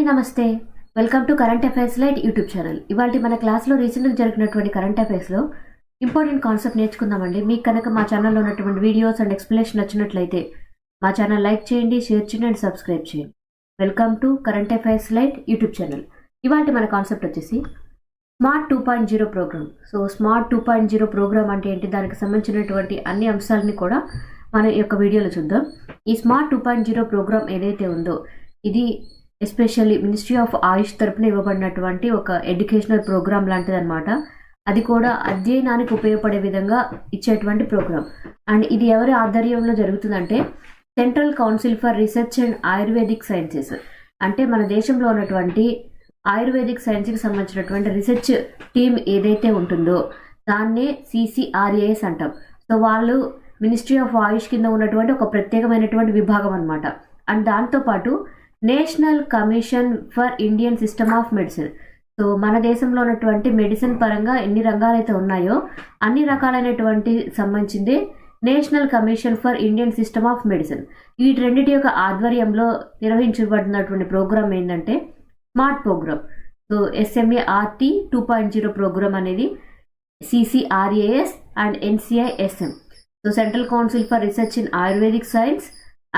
అండి, నమస్తే. Welcome to current affairs light YouTube channel. ఇవాళ మన క్లాస్లో రీసెంట్గా జరిగినటువంటి కరెంట్ అఫైర్స్లో ఇంపార్టెంట్ కాన్సెప్ట్ నేర్చుకుందామండి. మీకు కనుక మా ఛానల్లో ఉన్నటువంటి వీడియోస్ అండ్ ఎక్స్ప్లెనేషన్ నచ్చినట్లయితే మా ఛానల్ లైక్ చేయండి, షేర్ చేయండి అండ్ సబ్స్క్రైబ్ చేయండి. Welcome to current affairs light YouTube channel. ఇవాళ మన కాన్సెప్ట్ వచ్చేసి smart 2.0 programme. So smart 2.0 programme అంటే ఏంటి, దానికి సంబంధించినటువంటి అన్ని అంశాలని కూడా మనం ఈ యొక్క వీడియోలో చూద్దాం. ఈ స్మార్ట్ 2.0 ప్రోగ్రామ్ ఏదైతే ఉందో ఇది ఎస్పెషల్లీ మినిస్ట్రీ ఆఫ్ ఆయుష్ తరపున ఇవ్వబడినటువంటి ఒక ఎడ్యుకేషనల్ ప్రోగ్రామ్ లాంటిది అనమాట. అది కూడా అధ్యయనానికి ఉపయోగపడే విధంగా ఇచ్చేటువంటి ప్రోగ్రామ్. అండ్ ఇది ఎవరి ఆధ్వర్యంలో జరుగుతుందంటే central council for research and ayurvedic sciences. అంటే మన దేశంలో ఉన్నటువంటి ఆయుర్వేదిక్ సైన్స్కి సంబంధించినటువంటి రీసెర్చ్ టీమ్ ఏదైతే ఉంటుందో దాన్నే CCRAS అంటాం. సో వాళ్ళు మినిస్ట్రీ ఆఫ్ ఆయుష్ కింద ఉన్నటువంటి ఒక ప్రత్యేకమైనటువంటి విభాగం అనమాట. అండ్ దాంతోపాటు national commission for Indian system of medicine. So మన దేశంలో ఉన్నటువంటి మెడిసిన్ పరంగా ఎన్ని రంగాలైతే ఉన్నాయో అన్ని రకాలైనటువంటి సంబంధించింది national commission for Indian system of medicine. ఈ రెండింటి యొక్క ఆధ్వర్యంలో నిర్వహించబడినటువంటి ప్రోగ్రామ్ ఏంటంటే smart programme. So SMART 2.0 programme అనేది CCRAS and NCISM. So central council for research in Ayurvedic science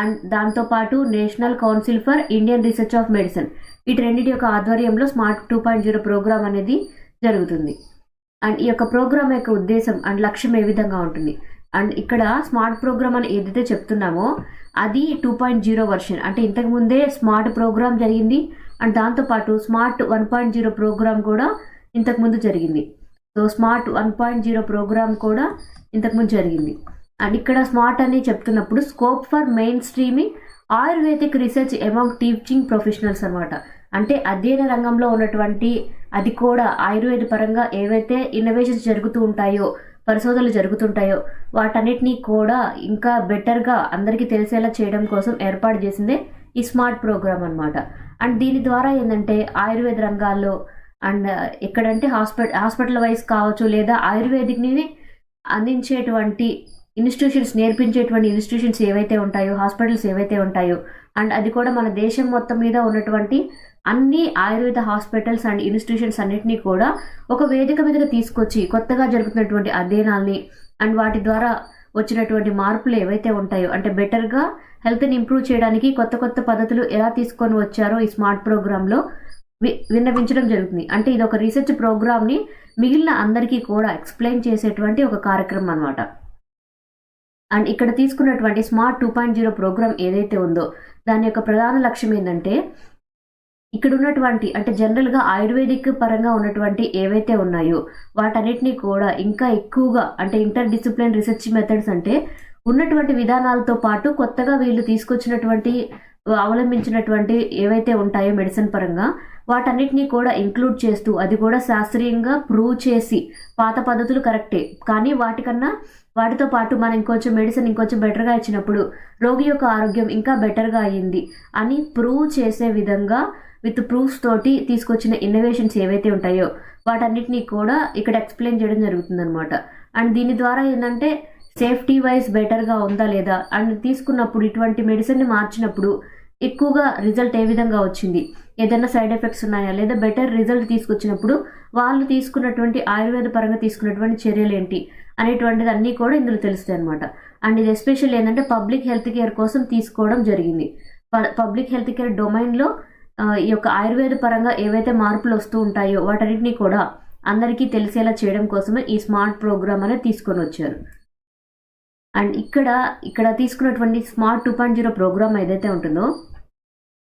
and దాంతోపాటు national council for Indian research of medicine. వీటి రెండింటి యొక్క ఆధ్వర్యంలో స్మార్ట్ 2.0 ప్రోగ్రామ్ అనేది జరుగుతుంది. అండ్ ఈ యొక్క ప్రోగ్రామ్ యొక్క ఉద్దేశం అండ్ లక్ష్యం ఏ విధంగా ఉంటుంది, అండ్ ఇక్కడ స్మార్ట్ ప్రోగ్రామ్ అని ఏదైతే చెప్తున్నామో అది 2.0 వర్షన్. అంటే ఇంతకుముందే స్మార్ట్ ప్రోగ్రామ్ జరిగింది అండ్ దాంతోపాటు స్మార్ట్ 1.0 ప్రోగ్రామ్ కూడా ఇంతకుముందు జరిగింది. సో స్మార్ట్ 1.0 ప్రోగ్రామ్ కూడా ఇంతకుముందు జరిగింది. అండ్ ఇక్కడ స్మార్ట్ అని చెప్తున్నప్పుడు scope for main streaming ayurvedic research among teaching professionals అనమాట. అంటే అధ్యయన రంగంలో ఉన్నటువంటి అది కూడా ఆయుర్వేద పరంగా ఏవైతే ఇన్నోవేషన్స్ జరుగుతూ ఉంటాయో, పరిశోధనలు జరుగుతుంటాయో వాటన్నిటినీ కూడా ఇంకా బెటర్గా అందరికీ తెలిసేలా చేయడం కోసం ఏర్పాటు చేసిందే ఈ స్మార్ట్ ప్రోగ్రామ్ అనమాట. అండ్ దీని ద్వారా ఏంటంటే ఆయుర్వేద రంగాల్లో అండ్ ఎక్కడంటే హాస్పిటల్ వైజ్ కావచ్చు లేదా ఆయుర్వేదిక్ని అందించేటువంటి ఇన్స్టిట్యూషన్స్, నేర్పించేటువంటి ఇన్స్టిట్యూషన్స్ ఏవైతే ఉంటాయో, హాస్పిటల్స్ ఏవైతే ఉంటాయో అండ్ అది కూడా మన దేశం మొత్తం మీద ఉన్నటువంటి అన్ని ఆయుర్వేద హాస్పిటల్స్ అండ్ ఇన్స్టిట్యూషన్స్ అన్నిటినీ కూడా ఒక వేదిక మీదకి తీసుకొచ్చి కొత్తగా జరుగుతున్నటువంటి అధ్యయనాల్ని అండ్ వాటి ద్వారా వచ్చినటువంటి మార్పులు ఏవైతే ఉంటాయో అంటే బెటర్గా హెల్త్ని ఇంప్రూవ్ చేయడానికి కొత్త కొత్త పద్ధతులు ఎలా తీసుకొని వచ్చారో ఈ స్మార్ట్ ప్రోగ్రాంలో విన్నవించడం జరుగుతుంది. అంటే ఇది ఒక రీసెర్చ్ ప్రోగ్రామ్ని మిగిలిన అందరికీ కూడా ఎక్స్ప్లెయిన్ చేసేటువంటి ఒక కార్యక్రమం అనమాట. అండ్ ఇక్కడ తీసుకున్నటువంటి స్మార్ట్ 2.0 ప్రోగ్రామ్ ఏదైతే ఉందో దాని యొక్క ప్రధాన లక్ష్యం ఏంటంటే ఇక్కడ ఉన్నటువంటి అంటే జనరల్గా ఆయుర్వేదిక్ పరంగా ఉన్నటువంటి ఏవైతే ఉన్నాయో వాటన్నిటినీ కూడా ఇంకా ఎక్కువగా అంటే ఇంటర్ డిసిప్లిన్ రీసెర్చ్ మెథడ్స్ అంటే ఉన్నటువంటి విధానాలతో పాటు కొత్తగా వీళ్ళు తీసుకొచ్చినటువంటి అవలంబించినటువంటి ఏవైతే ఉంటాయో మెడిసిన్ పరంగా వాటన్నిటినీ కూడా ఇంక్లూడ్ చేస్తూ అది కూడా శాస్త్రీయంగా ప్రూవ్ చేసి పాత పద్ధతులు కరెక్టే కానీ వాటితో పాటు మనం ఇంకొంచెం మెడిసిన్ ఇంకొంచెం బెటర్గా ఇచ్చినప్పుడు రోగి యొక్క ఆరోగ్యం ఇంకా బెటర్గా అయ్యింది అని ప్రూవ్ చేసే విధంగా విత్ ప్రూఫ్స్ తోటి తీసుకొచ్చిన ఇన్నోవేషన్స్ ఏవైతే ఉంటాయో వాటన్నిటినీ కూడా ఇక్కడ ఎక్స్ప్లెయిన్ చేయడం జరుగుతుందన్నమాట. అండ్ దీని ద్వారా ఏంటంటే సేఫ్టీ వైజ్ బెటర్గా ఉందా లేదా అండ్ తీసుకున్నప్పుడు ఇటువంటి మెడిసిన్ని మార్చినప్పుడు ఎక్కువగా రిజల్ట్ ఏ విధంగా వచ్చింది, ఏదైనా సైడ్ ఎఫెక్ట్స్ ఉన్నాయా లేదా బెటర్ రిజల్ట్ తీసుకొచ్చినప్పుడు వాళ్ళు తీసుకున్నటువంటి ఆయుర్వేద పరంగా తీసుకున్నటువంటి చర్యలు ఏంటి అనేటువంటిది అన్నీ కూడా ఇందులో తెలుస్తాయి అనమాట. అండ్ ఇది ఎస్పెషల్ ఏంటంటే పబ్లిక్ హెల్త్ కేర్ కోసం తీసుకోవడం జరిగింది. పబ్లిక్ హెల్త్ కేర్ డొమైన్లో ఈ యొక్క ఆయుర్వేద పరంగా ఏవైతే మార్పులు వస్తూ ఉంటాయో వాటన్నిటినీ కూడా అందరికీ తెలిసేలా చేయడం కోసమే ఈ స్మార్ట్ ప్రోగ్రామ్ అనేది తీసుకొని వచ్చారు. అండ్ ఇక్కడ తీసుకున్నటువంటి స్మార్ట్ 2.0 ప్రోగ్రామ్ ఏదైతే ఉంటుందో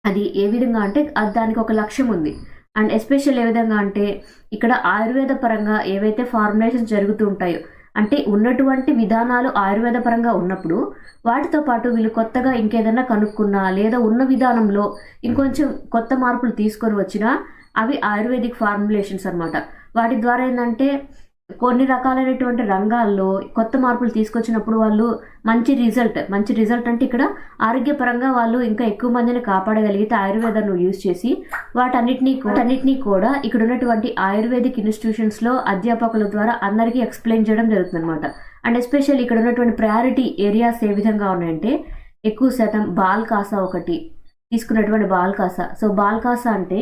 అది ఏ విధంగా అంటే దానికి ఒక లక్ష్యం ఉంది. అండ్ ఎస్పెషల్ ఏ విధంగా అంటే ఇక్కడ ఆయుర్వేద పరంగా ఏవైతే ఫార్ములేషన్స్ జరుగుతూ ఉంటాయో అంటే ఉన్నటువంటి విధానాలు ఆయుర్వేద పరంగా ఉన్నప్పుడు వాటితో పాటు వీళ్ళు కొత్తగా ఇంకేదన్నా కనుక్కున్నా లేదా ఉన్న విధానంలో ఇంకొంచెం కొత్త మార్పులు తీసుకొని వచ్చినా అవి ఆయుర్వేదిక్ ఫార్ములేషన్స్ అనమాట. వాటి ద్వారా ఏంటంటే కొన్ని రకాలైనటువంటి రంగాల్లో కొత్త మార్పులు తీసుకొచ్చినప్పుడు వాళ్ళు మంచి రిజల్ట్ అంటే ఇక్కడ ఆరోగ్యపరంగా వాళ్ళు ఇంకా ఎక్కువ మందిని కాపాడగలిగితే ఆయుర్వేదాన్ని యూజ్ చేసి వాటన్నిటినీ కూడా ఇక్కడ ఉన్నటువంటి ఆయుర్వేదిక్ ఇన్స్టిట్యూషన్స్లో అధ్యాపకుల ద్వారా అందరికీ ఎక్స్ప్లెయిన్ చేయడం జరుగుతుంది అనమాట. అండ్ ఎస్పెషల్ ఇక్కడ ఉన్నటువంటి ప్రయారిటీ ఏరియాస్ ఏ విధంగా ఉన్నాయంటే ఎక్కువ శాతం బాల్ కాసా ఒకటి, తీసుకున్నటువంటి బాల్కాసా. సో బాల్కాసా అంటే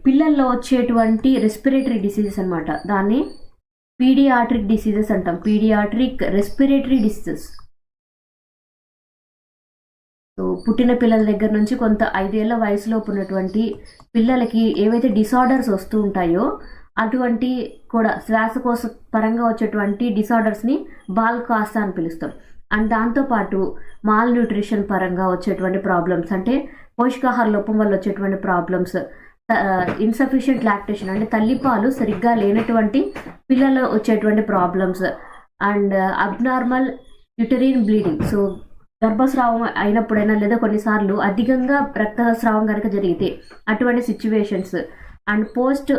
పిల్లల్లో వచ్చేటువంటి రెస్పిరేటరీ డిసీజెస్ అనమాట. దాన్ని పీడియాట్రిక్ డిసీజెస్ అంటాం, పీడియాట్రిక్ రెస్పిరేటరీ డిసీజెస్. సో పుట్టిన పిల్లల దగ్గర నుంచి కొంత 5 ఏళ్ల వయసులోపు ఉన్నటువంటి పిల్లలకి ఏవైతే డిసార్డర్స్ వస్తూ ఉంటాయో అటువంటి కూడా శ్వాసకోశ పరంగా వచ్చేటువంటి డిసార్డర్స్ని బాల్కాసా అని పిలుస్తాం. అండ్ దాంతోపాటు మాల్ న్యూట్రిషన్ పరంగా వచ్చేటువంటి ప్రాబ్లమ్స్, అంటే పోషకాహార లోపం వల్ల వచ్చేటువంటి ప్రాబ్లమ్స్, ఇన్సఫిషియంట్ లాక్టేషన్ అంటే తల్లిపాలు సరిగ్గా లేనటువంటి పిల్లలు వచ్చేటువంటి problems, and abnormal uterine bleeding. So గర్భస్రావం అయినప్పుడైనా లేదా కొన్నిసార్లు అధికంగా రక్తస్రావం కనుక జరిగితే అటువంటి situations, and post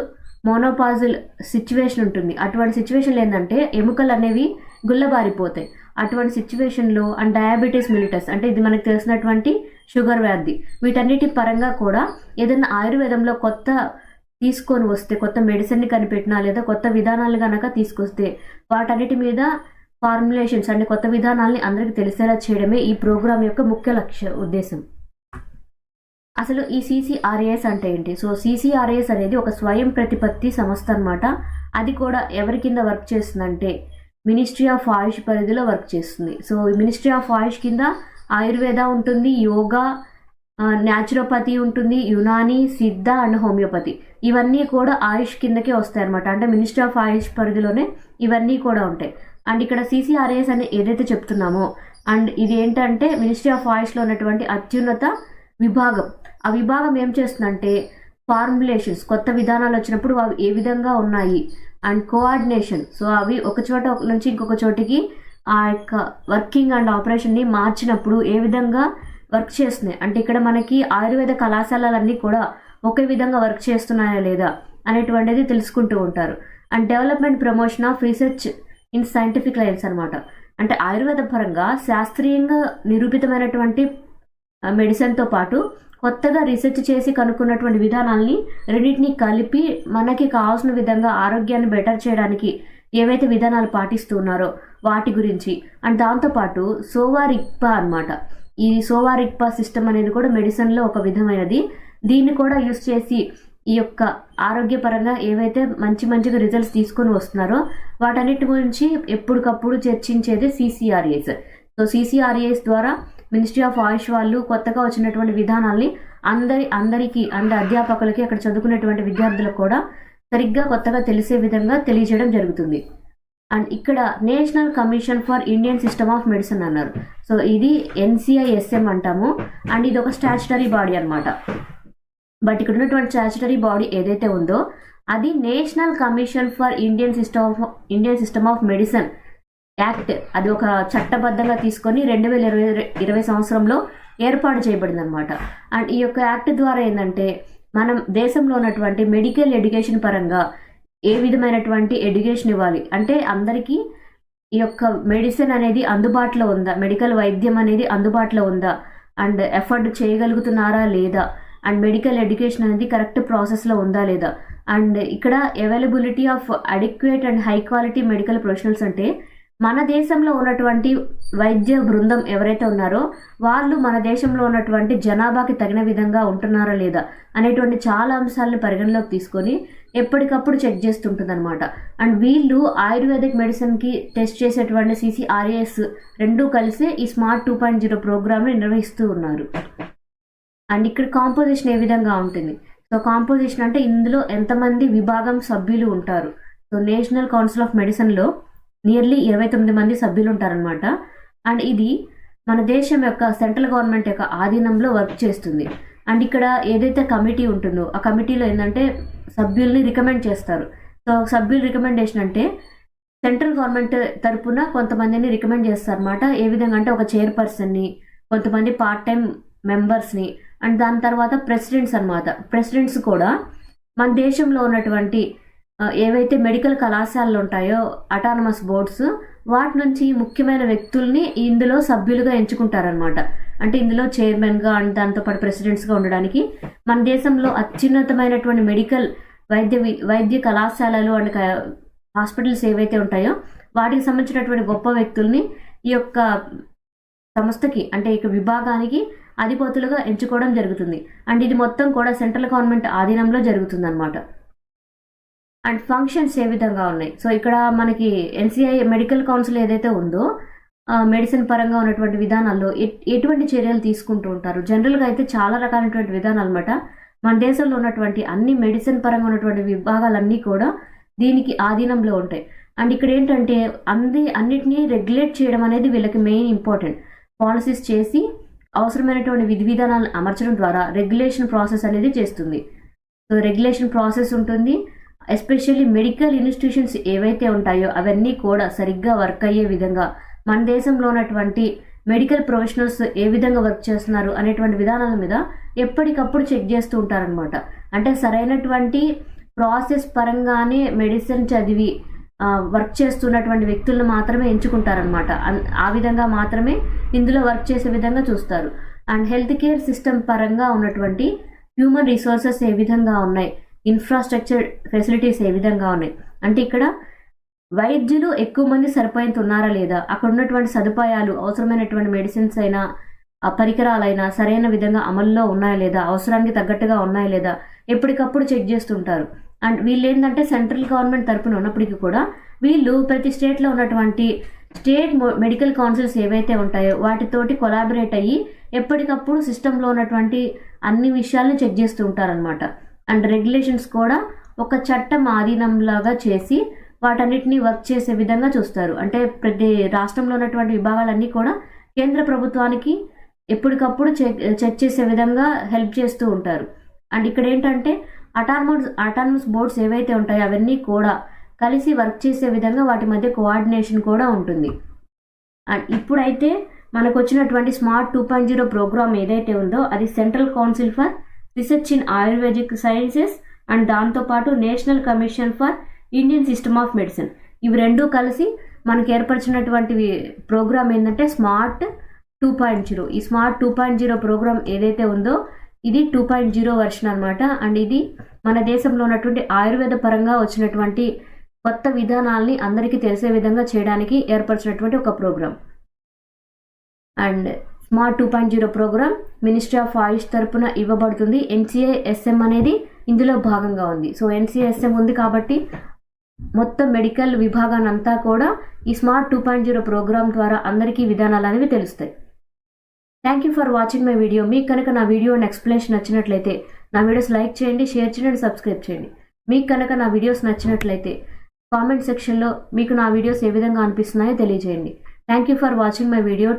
menopausal situation ఉంటుంది. అటువంటి సిచ్యువేషన్లు ఏంటంటే ఎముకలు అనేవి గుల్లబారిపోతాయి. అటువంటి సిచ్యువేషన్లో అండ్ డయాబెటీస్ మిలిటస్ అంటే ఇది మనకు తెలిసినటువంటి షుగర్ వ్యాధి, వీటన్నిటి పరంగా కూడా ఏదైనా ఆయుర్వేదంలో కొత్త తీసుకొని వస్తే, కొత్త మెడిసిన్ని కనిపెట్టినా లేదా కొత్త విధానాలు కనుక తీసుకొస్తే వాటన్నిటి మీద ఫార్ములేషన్స్ అంటే కొత్త విధానాల్ని అందరికీ తెలిసేలా చేయడమే ఈ ప్రోగ్రామ్ యొక్క ముఖ్య ఉద్దేశం. అసలు ఈ CCRAS అంటే ఏంటి? సో CCRAS అనేది ఒక స్వయం ప్రతిపత్తి సంస్థ అనమాట. అది కూడా ఎవరి కింద వర్క్ చేస్తుందంటే మినిస్ట్రీ ఆఫ్ ఆయుష్ పరిధిలో వర్క్ చేస్తుంది. సో మినిస్ట్రీ ఆఫ్ ఆయుష్ కింద ఆయుర్వేద ఉంటుంది, యోగా, న్యాచురోపతి ఉంటుంది, యునాని, సిద్ధ అండ్ హోమియోపతి, ఇవన్నీ కూడా ఆయుష్ కిందకే వస్తాయి అనమాట. అంటే మినిస్ట్రీ ఆఫ్ ఆయుష్ పరిధిలోనే ఇవన్నీ కూడా ఉంటాయి. అండ్ ఇక్కడ CCRAS అని ఏదైతే చెప్తున్నామో అండ్ ఇది ఏంటంటే మినిస్ట్రీ ఆఫ్ ఆయుష్లో ఉన్నటువంటి అత్యున్నత విభాగం. ఆ విభాగం ఏం చేస్తుందంటే ఫార్ములేషన్స్, కొత్త విధానాలు వచ్చినప్పుడు అవి ఏ విధంగా ఉన్నాయి, అండ్ కోఆర్డినేషన్, సో అవి ఒక చోట నుంచి ఇంకొక చోటికి ఆ యొక్క వర్కింగ్ అండ్ ఆపరేషన్ని మార్చినప్పుడు ఏ విధంగా వర్క్ చేస్తున్నాయి, అంటే ఇక్కడ మనకి ఆయుర్వేద కళాశాలలన్నీ కూడా ఒకే విధంగా వర్క్ చేస్తున్నాయా లేదా అనేటువంటిది తెలుసుకుంటూ ఉంటారు. And development promotion of research in scientific lines అనమాట. అంటే ఆయుర్వేద పరంగా శాస్త్రీయంగా నిరూపితమైనటువంటి మెడిసిన్తో పాటు కొత్తగా రీసెర్చ్ చేసి కనుక్కున్నటువంటి విధానాల్ని రెండింటినీ కలిపి మనకి కావాల్సిన విధంగా ఆరోగ్యాన్ని బెటర్ చేయడానికి ఏవైతే విధానాలు పాటిస్తున్నారో వాటి గురించి. అండ్ దాంతోపాటు సోవారిక్పా అనమాట. ఈ సోవారిక్పా సిస్టమ్ అనేది కూడా మెడిసిన్లో ఒక విధమైనది. దీన్ని కూడా యూస్ చేసి ఈ యొక్క ఆరోగ్యపరంగా ఏవైతే మంచిగా రిజల్ట్స్ తీసుకొని వస్తున్నారో వాటన్నిటి గురించి ఎప్పటికప్పుడు చర్చించేది CCRAS. సో CCRAS ద్వారా మినిస్ట్రీ ఆఫ్ ఆయుష్ వాళ్ళు కొత్తగా వచ్చినటువంటి విధానాల్ని అందరికీ అధ్యాపకులకి అక్కడ చదువుకునేటువంటి విద్యార్థులకు కూడా సరిగ్గా కొత్తగా తెలిసే విధంగా తెలియజేయడం జరుగుతుంది. అండ్ ఇక్కడ national commission for Indian system of medicine అన్నారు. సో ఇది NCISM అంటాము. అండ్ ఇది ఒక స్టాచ్యుటరీ బాడీ అనమాట. బట్ ఇక్కడ ఉన్నటువంటి స్టాచ్యుటరీ బాడీ ఏదైతే ఉందో అది national commission for Indian system of medicine act. అది ఒక చట్టబద్ధంగా తీసుకొని 2020 సంవత్సరంలో ఏర్పాటు చేయబడింది అనమాట. అండ్ ఈ యొక్క యాక్ట్ ద్వారా ఏంటంటే మనం దేశంలో ఉన్నటువంటి మెడికల్ ఎడ్యుకేషన్ పరంగా ఏ విధమైనటువంటి ఎడ్యుకేషన్ ఇవ్వాలి, అంటే అందరికీ ఈ యొక్క మెడిసిన్ అనేది అందుబాటులో ఉందా, మెడికల్ వైద్యం అనేది అందుబాటులో ఉందా, అండ్ ఎఫర్డ్ చేయగలుగుతున్నారా లేదా, అండ్ మెడికల్ ఎడ్యుకేషన్ అనేది కరెక్ట్ ప్రాసెస్లో ఉందా లేదా, అండ్ ఇక్కడ availability of adequate and high quality medical professionals అంటే మన దేశంలో ఉన్నటువంటి వైద్య బృందం ఎవరైతే ఉన్నారో వాళ్ళు మన దేశంలో ఉన్నటువంటి జనాభాకి తగిన విధంగా ఉంటున్నారా లేదా అనేటువంటి చాలా అంశాలను పరిగణలోకి తీసుకొని ఎప్పటికప్పుడు చెక్ చేస్తుంటుంది అనమాట. అండ్ వీళ్ళు ఆయుర్వేదిక్ మెడిసిన్కి టెస్ట్ చేసేటువంటి CCRAS రెండూ కలిసి ఈ స్మార్ట్ 2.0 ప్రోగ్రామ్ని నిర్వహిస్తూ ఉన్నారు. అండ్ ఇక్కడ కాంపోజిషన్ ఏ విధంగా ఉంటుంది? సో కాంపోజిషన్ అంటే ఇందులో ఎంతమంది విభాగం సభ్యులు ఉంటారు. సో నేషనల్ కౌన్సిల్ ఆఫ్ మెడిసిన్లో నియర్లీ 29 మంది సభ్యులు ఉంటారనమాట. అండ్ ఇది మన దేశం యొక్క సెంట్రల్ గవర్నమెంట్ యొక్క ఆధీనంలో వర్క్ చేస్తుంది. అండ్ ఇక్కడ ఏదైతే కమిటీ ఉంటుందో ఆ కమిటీలో ఏంటంటే సభ్యుల్ని రికమెండ్ చేస్తారు. సో సభ్యుల రికమెండేషన్ అంటే సెంట్రల్ గవర్నమెంట్ తరపున కొంతమందిని రికమెండ్ చేస్తారనమాట. ఏ విధంగా అంటే ఒక చైర్పర్సన్ని, కొంతమంది పార్ట్ టైం మెంబర్స్ని, అండ్ దాని తర్వాత ప్రెసిడెంట్స్ అనమాట. ప్రెసిడెంట్స్ కూడా మన దేశంలో ఉన్నటువంటి ఏవైతే మెడికల్ కళాశాలలు ఉంటాయో అటానమస్ బోర్డ్స్ వాటి నుంచి ముఖ్యమైన వ్యక్తుల్ని ఇందులో సభ్యులుగా ఎంచుకుంటారనమాట. అంటే ఇందులో చైర్మన్గా అండ్ దాంతోపాటు ప్రెసిడెంట్స్గా ఉండడానికి మన దేశంలో అత్యున్నతమైనటువంటి మెడికల్ వైద్య కళాశాలలు అండ్ హాస్పిటల్స్ ఏవైతే ఉంటాయో వాటికి సంబంధించినటువంటి గొప్ప వ్యక్తుల్ని ఈ యొక్క సంస్థకి అంటే ఈ విభాగానికి అధిపతులుగా ఎంచుకోవడం జరుగుతుంది. అండ్ ఇది మొత్తం కూడా సెంట్రల్ గవర్నమెంట్ ఆధీనంలో జరుగుతుంది అనమాట. అండ్ ఫంక్షన్స్ ఏ విధంగా ఉన్నాయి, సో ఇక్కడ మనకి ఎన్సిఐ మెడికల్ కౌన్సిల్ ఏదైతే ఉందో మెడిసిన్ పరంగా ఉన్నటువంటి విధానాల్లో ఎటువంటి చర్యలు తీసుకుంటూ ఉంటారు. జనరల్గా అయితే చాలా రకాలైనటువంటి విధానాలు అనమాట. మన దేశంలో ఉన్నటువంటి అన్ని మెడిసిన్ పరంగా ఉన్నటువంటి విభాగాలన్నీ కూడా దీనికి ఆధీనంలో ఉంటాయి. అండ్ ఇక్కడ ఏంటంటే అన్నిటినీ రెగ్యులేట్ చేయడం అనేది వీళ్ళకి మెయిన్ ఇంపార్టెంట్. పాలసీస్ చేసి అవసరమైనటువంటి విధి విధానాలను అమర్చడం ద్వారా రెగ్యులేషన్ ప్రాసెస్ అనేది చేస్తుంది. సో రెగ్యులేషన్ ప్రాసెస్ ఉంటుంది. ఎస్పెషల్లీ మెడికల్ ఇన్స్టిట్యూషన్స్ ఏవైతే ఉంటాయో అవన్నీ కూడా సరిగ్గా వర్క్ అయ్యే విధంగా మన దేశంలో ఉన్నటువంటి మెడికల్ ప్రొఫెషనల్స్ ఏ విధంగా వర్క్ చేస్తున్నారు అనేటువంటి విధానాల మీద ఎప్పటికప్పుడు చెక్ చేస్తూ ఉంటారనమాట. అంటే సరైనటువంటి ప్రాసెస్ పరంగానే మెడిసిన్ చదివి వర్క్ చేస్తున్నటువంటి వ్యక్తులను మాత్రమే ఎంచుకుంటారనమాట. ఆ విధంగా మాత్రమే ఇందులో వర్క్ చేసే విధంగా చూస్తారు. అండ్ హెల్త్ కేర్ సిస్టమ్ పరంగా ఉన్నటువంటి హ్యూమన్ రిసోర్సెస్ ఏ విధంగా ఉన్నాయి, ఇన్ఫ్రాస్ట్రక్చర్ ఫెసిలిటీస్ ఏ విధంగా ఉన్నాయి, అంటే ఇక్కడ వైద్యులు ఎక్కువ మంది సరిపోయేంత ఉన్నారా లేదా, అక్కడ ఉన్నటువంటి సదుపాయాలు అవసరమైనటువంటి మెడిసిన్స్ అయినా పరికరాలైనా సరైన విధంగా అమల్లో ఉన్నాయా లేదా, అవసరానికి తగ్గట్టుగా ఉన్నాయా లేదా ఎప్పటికప్పుడు చెక్ చేస్తుంటారు. అండ్ వీళ్ళు ఏంటంటే సెంట్రల్ గవర్నమెంట్ తరపున ఉన్నప్పటికీ కూడా వీళ్ళు ప్రతి స్టేట్లో ఉన్నటువంటి స్టేట్ మెడికల్ కౌన్సిల్స్ ఏవైతే ఉంటాయో వాటితోటి కొలాబరేట్ అయ్యి ఎప్పటికప్పుడు సిస్టంలో ఉన్నటువంటి అన్ని విషయాల్ని చెక్ చేస్తూ ఉంటారనమాట. అండ్ రెగ్యులేషన్స్ కూడా ఒక చట్టం ఆధీనంలాగా చేసి వాటన్నిటిని వర్క్ చేసే విధంగా చూస్తారు. అంటే ప్రతి రాష్ట్రంలో ఉన్నటువంటి విభాగాలన్నీ కూడా కేంద్ర ప్రభుత్వానికి ఎప్పటికప్పుడు చెక్ చేసే విధంగా హెల్ప్ చేస్తూ ఉంటారు. అండ్ ఇక్కడ ఏంటంటే అటానమస్ బోర్డ్స్ ఏవైతే ఉంటాయో అవన్నీ కూడా కలిసి వర్క్ చేసే విధంగా వాటి మధ్య కోఆర్డినేషన్ కూడా ఉంటుంది. అండ్ ఇప్పుడైతే మనకు వచ్చినటువంటి స్మార్ట్ 2.0 ప్రోగ్రామ్ ఏదైతే ఉందో అది central council for research in Ayurvedic sciences and దాంతోపాటు national commission for Indian system of medicine, ఇవి రెండూ కలిసి మనకు ఏర్పరిచినటువంటి ప్రోగ్రామ్ ఏంటంటే స్మార్ట్ 2.0. ఈ స్మార్ట్ 2.0 ప్రోగ్రామ్ ఏదైతే ఉందో ఇది 2.0 వర్షన్ అనమాట. అండ్ ఇది మన దేశంలో ఉన్నటువంటి ఆయుర్వేద పరంగా వచ్చినటువంటి కొత్త విధానాల్ని అందరికీ తెలిసే విధంగా చేయడానికి ఏర్పరిచినటువంటి ఒక programme. And smart 2.0 programme ministry of Ayush తరపున ఇవ్వబడుతుంది. NCISM అనేది ఇందులో భాగంగా ఉంది. సో NCISM ఉంది కాబట్టి మొత్తం మెడికల్ విభాగానంతా కూడా ఈ స్మార్ట్ 2.0 ప్రోగ్రామ్ ద్వారా అందరికీ విధానాలు అనేవి తెలుస్తాయి. Thank you for watching my video. మీకు కనుక నా వీడియో ఎక్స్ప్లెనేషన్ నచ్చినట్లయితే నా వీడియోస్ లైక్ చేయండి, షేర్ చేయండి, సబ్స్క్రైబ్ చేయండి. మీకు కనుక నా వీడియోస్ నచ్చినట్లయితే కామెంట్ సెక్షన్లో మీకు నా వీడియోస్ ఏ విధంగా అనిపిస్తున్నాయో తెలియజేయండి. Thank you for watching my video.